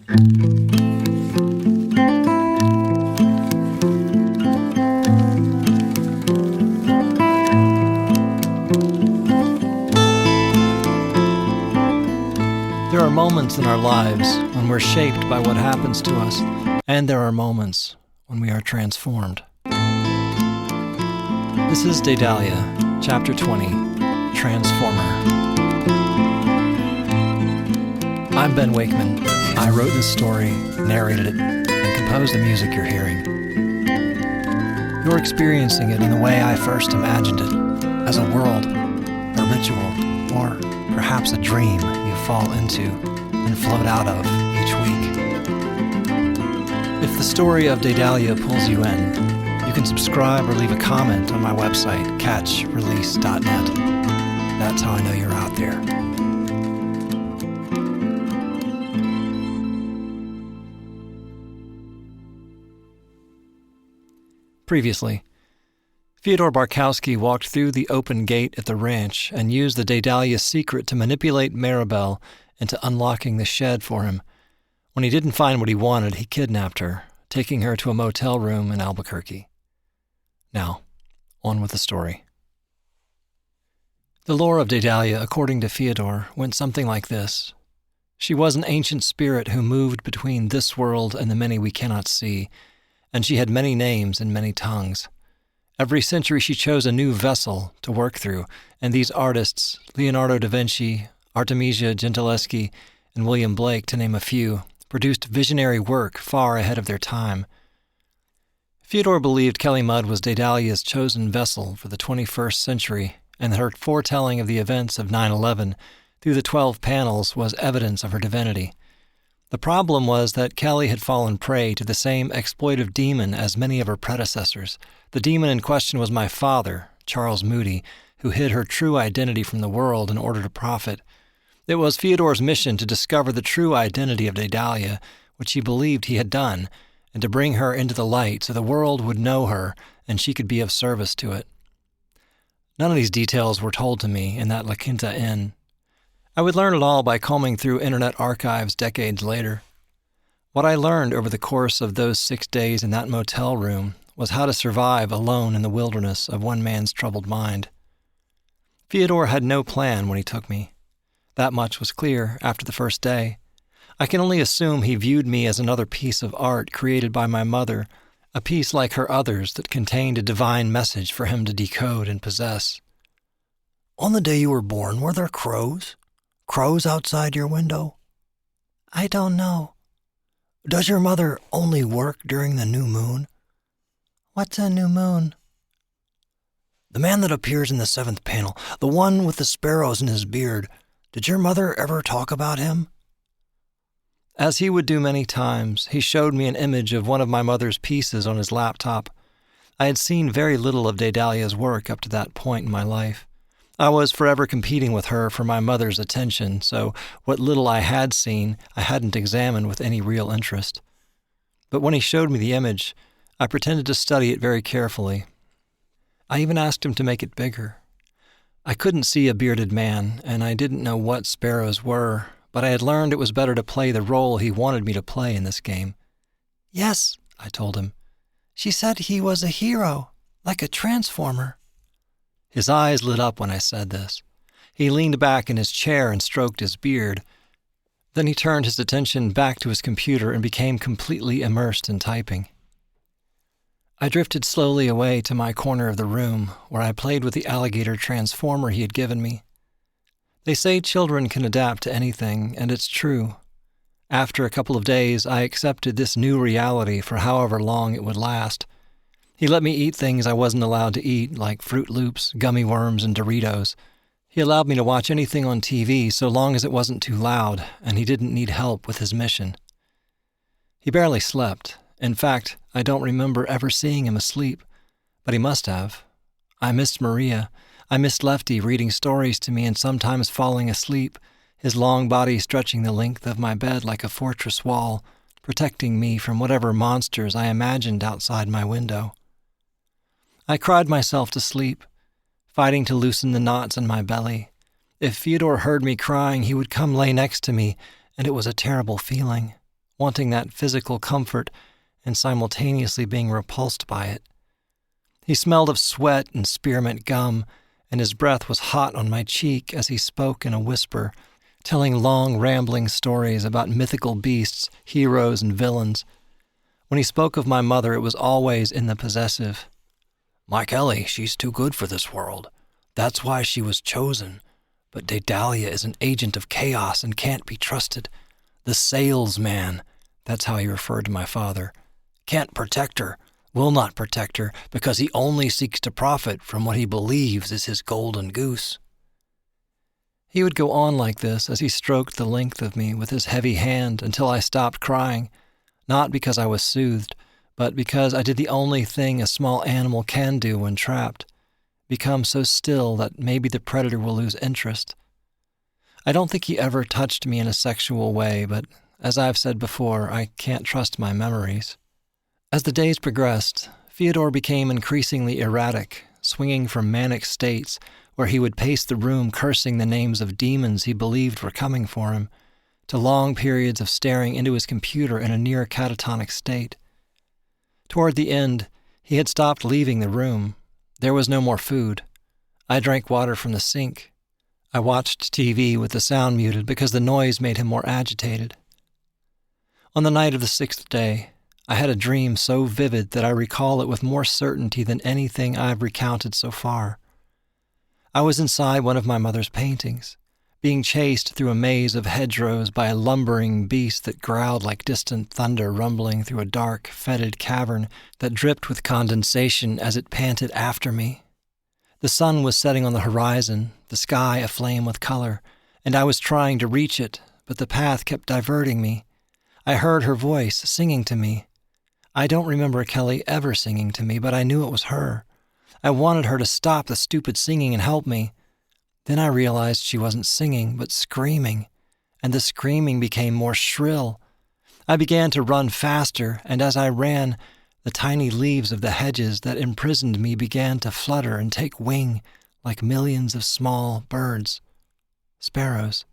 There are moments in our lives when we're shaped by what happens to us, and there are moments when we are transformed. This is Daedalia, Chapter 20, Transformer. I'm Ben Wakeman. I wrote this story, narrated it, and composed the music you're hearing. You're experiencing it in the way I first imagined it, as a world, a ritual, or perhaps a dream you fall into and float out of each week. If the story of Daedalia pulls you in, you can subscribe or leave a comment on my website, catchrelease.net. That's how I know you're out there. Previously, Fyodor Barkowski walked through the open gate at the ranch and used the Daedalia secret to manipulate Marabelle into unlocking the shed for him. When he didn't find what he wanted, he kidnapped her, taking her to a motel room in Albuquerque. Now, on with the story. The lore of Daedalia, according to Fyodor, went something like this. She was an ancient spirit who moved between this world and the many we cannot see, and she had many names and many tongues. Every century she chose a new vessel to work through, and these artists, Leonardo da Vinci, Artemisia Gentileschi, and William Blake, to name a few, produced visionary work far ahead of their time. Fyodor believed Kelly Mudd was Daedalia's chosen vessel for the 21st century, and that her foretelling of the events of 9/11 through the 12 panels was evidence of her divinity. The problem was that Kelly had fallen prey to the same exploitive demon as many of her predecessors. The demon in question was my father, Charles Moody, who hid her true identity from the world in order to profit. It was Fyodor's mission to discover the true identity of Daedalia, which he believed he had done, and to bring her into the light so the world would know her and she could be of service to it. None of these details were told to me in that La Quinta Inn. I would learn it all by combing through internet archives decades later. What I learned over the course of those 6 days in that motel room was how to survive alone in the wilderness of one man's troubled mind. Fyodor had no plan when he took me. That much was clear after the first day. I can only assume he viewed me as another piece of art created by my mother, a piece like her others that contained a divine message for him to decode and possess. On the day you were born, were there crows? Crows outside your window? I don't know. Does your mother only work during the new moon? What's a new moon? The man that appears in the 7th panel, the one with the sparrows in his beard, did your mother ever talk about him? As he would do many times, he showed me an image of one of my mother's pieces on his laptop. I had seen very little of Daedalia's work up to that point in my life. I was forever competing with her for my mother's attention, so what little I had seen, I hadn't examined with any real interest. But when he showed me the image, I pretended to study it very carefully. I even asked him to make it bigger. I couldn't see a bearded man, and I didn't know what sparrows were, but I had learned it was better to play the role he wanted me to play in this game. Yes, I told him. She said he was a hero, like a transformer. His eyes lit up when I said this. He leaned back in his chair and stroked his beard. Then he turned his attention back to his computer and became completely immersed in typing. I drifted slowly away to my corner of the room, where I played with the alligator transformer he had given me. They say children can adapt to anything, and it's true. After a couple of days, I accepted this new reality for however long it would last. He let me eat things I wasn't allowed to eat, like Fruit Loops, gummy worms, and Doritos. He allowed me to watch anything on TV so long as it wasn't too loud, and he didn't need help with his mission. He barely slept. In fact, I don't remember ever seeing him asleep, but he must have. I missed Maria. I missed Lefty reading stories to me and sometimes falling asleep, his long body stretching the length of my bed like a fortress wall, protecting me from whatever monsters I imagined outside my window. I cried myself to sleep, fighting to loosen the knots in my belly. If Fyodor heard me crying, he would come lay next to me, and it was a terrible feeling, wanting that physical comfort and simultaneously being repulsed by it. He smelled of sweat and spearmint gum, and his breath was hot on my cheek as he spoke in a whisper, telling long, rambling stories about mythical beasts, heroes, and villains. When he spoke of my mother, it was always in the possessive. "My Kelly, she's too good for this world. That's why she was chosen. But Daedalia is an agent of chaos and can't be trusted. The salesman," that's how he referred to my father, "can't protect her, will not protect her, because he only seeks to profit from what he believes is his golden goose." He would go on like this as he stroked the length of me with his heavy hand until I stopped crying, not because I was soothed, but because I did the only thing a small animal can do when trapped, become so still that maybe the predator will lose interest. I don't think he ever touched me in a sexual way, but as I've said before, I can't trust my memories. As the days progressed, Fyodor became increasingly erratic, swinging from manic states where he would pace the room cursing the names of demons he believed were coming for him, to long periods of staring into his computer in a near catatonic state. Toward the end, he had stopped leaving the room. There was no more food. I drank water from the sink. I watched TV with the sound muted because the noise made him more agitated. On the night of the 6th day, I had a dream so vivid that I recall it with more certainty than anything I've recounted so far. I was inside one of my mother's paintings, being chased through a maze of hedgerows by a lumbering beast that growled like distant thunder rumbling through a dark, fetid cavern that dripped with condensation as it panted after me. The sun was setting on the horizon, the sky aflame with color, and I was trying to reach it, but the path kept diverting me. I heard her voice singing to me. I don't remember Kelly ever singing to me, but I knew it was her. I wanted her to stop the stupid singing and help me. Then I realized she wasn't singing, but screaming, and the screaming became more shrill. I began to run faster, and as I ran, the tiny leaves of the hedges that imprisoned me began to flutter and take wing like millions of small birds, sparrows.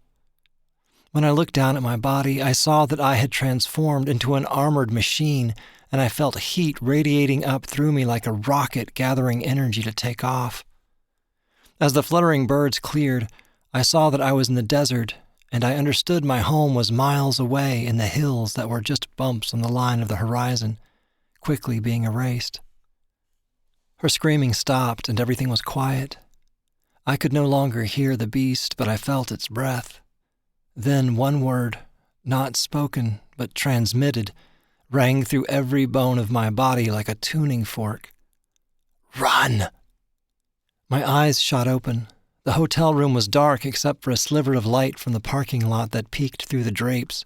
When I looked down at my body, I saw that I had transformed into an armored machine, and I felt heat radiating up through me like a rocket gathering energy to take off. As the fluttering birds cleared, I saw that I was in the desert, and I understood my home was miles away in the hills that were just bumps on the line of the horizon, quickly being erased. Her screaming stopped, and everything was quiet. I could no longer hear the beast, but I felt its breath. Then one word, not spoken, but transmitted, rang through every bone of my body like a tuning fork. "Run!" My eyes shot open. The hotel room was dark except for a sliver of light from the parking lot that peeked through the drapes.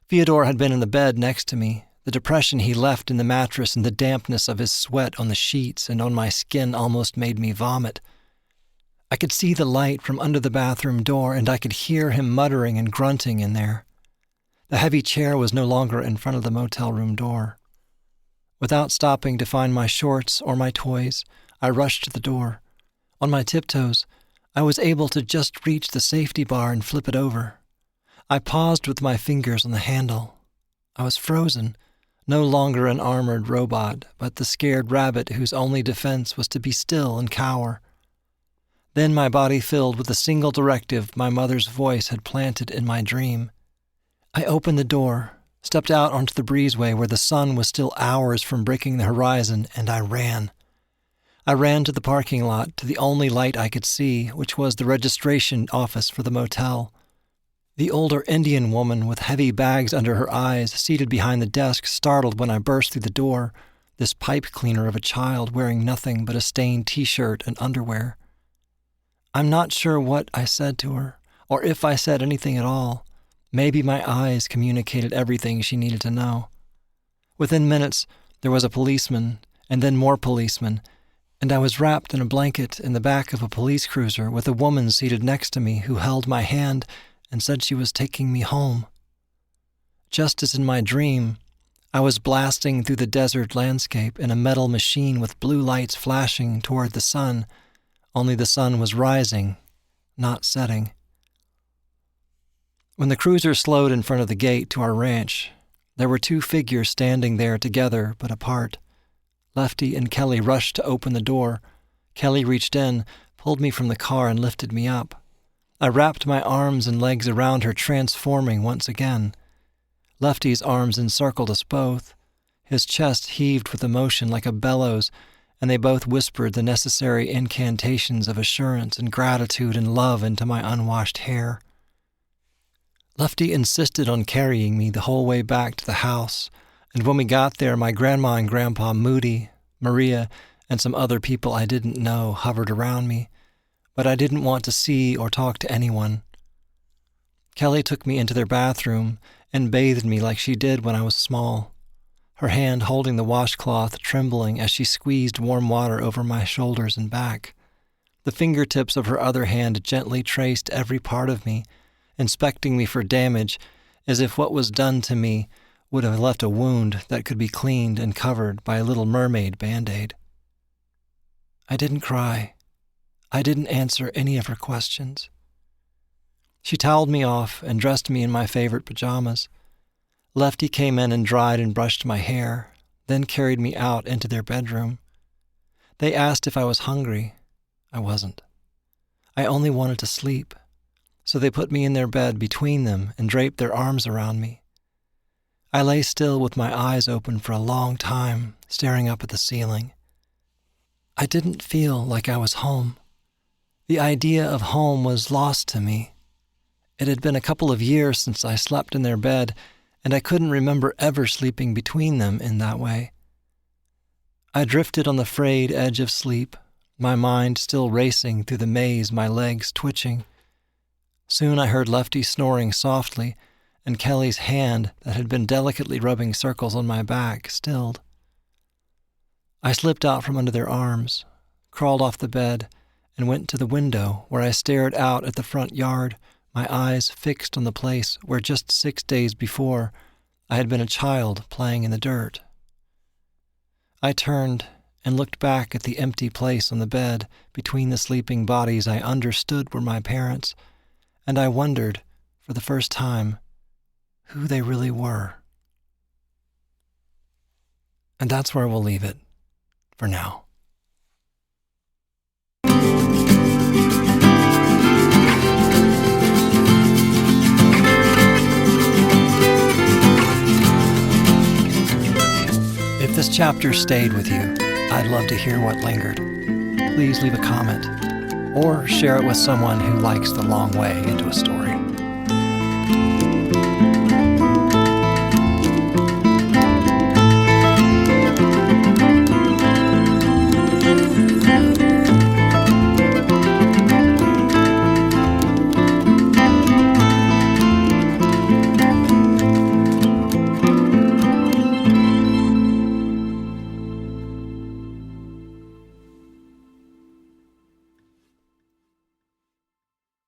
Fyodor had been in the bed next to me. The depression he left in the mattress and the dampness of his sweat on the sheets and on my skin almost made me vomit. I could see the light from under the bathroom door, and I could hear him muttering and grunting in there. The heavy chair was no longer in front of the motel room door. Without stopping to find my shorts or my toys, I rushed to the door. On my tiptoes, I was able to just reach the safety bar and flip it over. I paused with my fingers on the handle. I was frozen, no longer an armored robot, but the scared rabbit whose only defense was to be still and cower. Then my body filled with the single directive my mother's voice had planted in my dream. I opened the door, stepped out onto the breezeway where the sun was still hours from breaking the horizon, and I ran. I ran to the parking lot, to the only light I could see, which was the registration office for the motel. The older Indian woman with heavy bags under her eyes, seated behind the desk, startled when I burst through the door, this pipe cleaner of a child wearing nothing but a stained t-shirt and underwear. I'm not sure what I said to her, or if I said anything at all. Maybe my eyes communicated everything she needed to know. Within minutes, there was a policeman, and then more policemen, and I was wrapped in a blanket in the back of a police cruiser with a woman seated next to me who held my hand and said she was taking me home. Just as in my dream, I was blasting through the desert landscape in a metal machine with blue lights flashing toward the sun, only the sun was rising, not setting. When the cruiser slowed in front of the gate to our ranch, There were two figures standing there together but apart. Lefty and Kelly rushed to open the door. Kelly reached in, pulled me from the car, and lifted me up. I wrapped my arms and legs around her, transforming once again. Lefty's arms encircled us both. His chest heaved with emotion like a bellows, and they both whispered the necessary incantations of assurance and gratitude and love into my unwashed hair. Lefty insisted on carrying me the whole way back to the house, and when we got there, my grandma and grandpa Moody, Maria, and some other people I didn't know hovered around me, but I didn't want to see or talk to anyone. Kelly took me into their bathroom and bathed me like she did when I was small, her hand holding the washcloth trembling as she squeezed warm water over my shoulders and back. The fingertips of her other hand gently traced every part of me, inspecting me for damage, as if what was done to me would have left a wound that could be cleaned and covered by a little mermaid Band-Aid. I didn't cry. I didn't answer any of her questions. She toweled me off and dressed me in my favorite pajamas. Lefty came in and dried and brushed my hair, then carried me out into their bedroom. They asked if I was hungry. I wasn't. I only wanted to sleep, so they put me in their bed between them and draped their arms around me. I lay still with my eyes open for a long time, staring up at the ceiling. I didn't feel like I was home. The idea of home was lost to me. It had been a couple of years since I slept in their bed, and I couldn't remember ever sleeping between them in that way. I drifted on the frayed edge of sleep, my mind still racing through the maze, my legs twitching. Soon I heard Lefty snoring softly, and Kelly's hand that had been delicately rubbing circles on my back stilled. I slipped out from under their arms, crawled off the bed, and went to the window where I stared out at the front yard, my eyes fixed on the place where just 6 days before I had been a child playing in the dirt. I turned and looked back at the empty place on the bed between the sleeping bodies I understood were my parents, and I wondered, for the first time, who they really were. And that's where we'll leave it, for now. If this chapter stayed with you, I'd love to hear what lingered. Please leave a comment, or share it with someone who likes the long way into a story.